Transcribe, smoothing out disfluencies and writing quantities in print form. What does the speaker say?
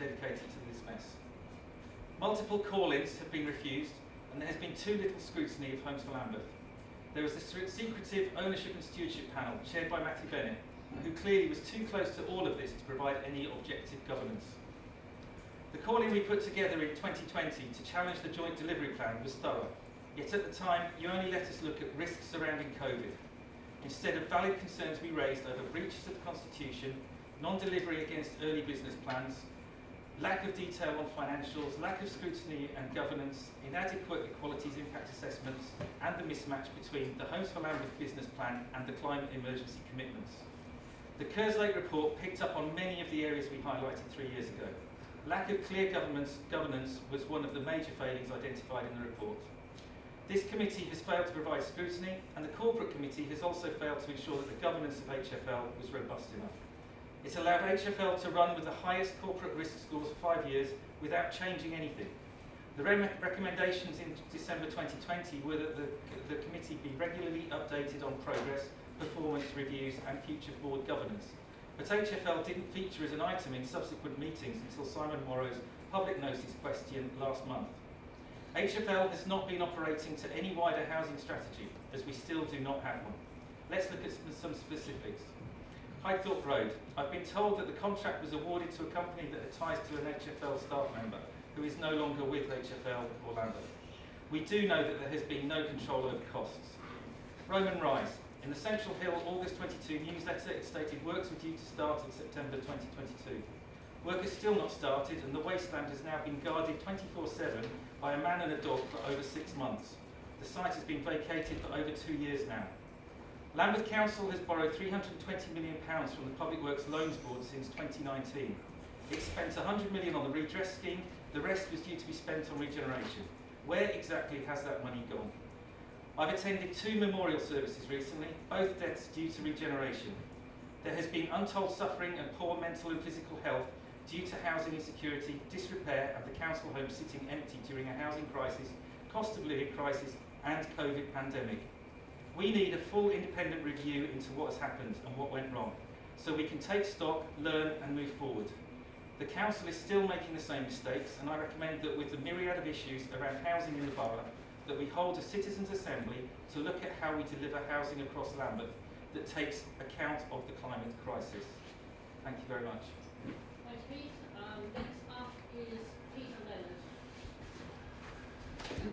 dedicated to this mess. Multiple call-ins have been refused, and there has been too little scrutiny of Homes for Lambeth. There was the secretive ownership and stewardship panel chaired by Matthew Bennett, who clearly was too close to all of this to provide any objective governance. The call-in we put together in 2020 to challenge the joint delivery plan was thorough, yet at the time you only let us look at risks surrounding COVID. Instead of valid concerns we raised over breaches of the Constitution, non-delivery against early business plans, lack of detail on financials, lack of scrutiny and governance, inadequate equalities impact assessments, and the mismatch between the Homes for Lambeth business plan and the climate emergency commitments. The Kerslake report picked up on many of the areas we highlighted 3 years ago. Lack of clear governance was one of the major failings identified in the report. This committee has failed to provide scrutiny, and the corporate committee has also failed to ensure that the governance of HfL was robust enough. It allowed HfL to run with the highest corporate risk scores for 5 years without changing anything. The recommendations in December 2020 were that the committee be regularly updated on progress, performance reviews and future board governance. But HfL didn't feature as an item in subsequent meetings until Simon Morrow's public notice question last month. HfL has not been operating to any wider housing strategy, as we still do not have one. Let's look at some specifics. Hythorpe Road. I've been told that the contract was awarded to a company that had ties to an HfL staff member who is no longer with HfL or Lambeth. We do know that there has been no control over costs. Roman Rise. In the Central Hill August 22 newsletter, it stated works were due to start in September 2022. Work has still not started, and the wasteland has now been guarded 24/7 by a man and a dog for over 6 months. The site has been vacated for over 2 years now. Lambeth Council has borrowed £320 million from the Public Works Loans Board since 2019. It spent £100 million on the redress scheme, the rest was due to be spent on regeneration. Where exactly has that money gone? I've attended 2 memorial services recently, both deaths due to regeneration. There has been untold suffering and poor mental and physical health due to housing insecurity, disrepair and the council home sitting empty during a housing crisis, cost of living crisis and COVID pandemic. We need a full independent review into what has happened and what went wrong, so we can take stock, learn and move forward. The council is still making the same mistakes, and I recommend that with the myriad of issues around housing in the borough, that we hold a citizens' assembly to look at how we deliver housing across Lambeth that takes account of the climate crisis. Thank you very much. Thanks, Pete. Next up is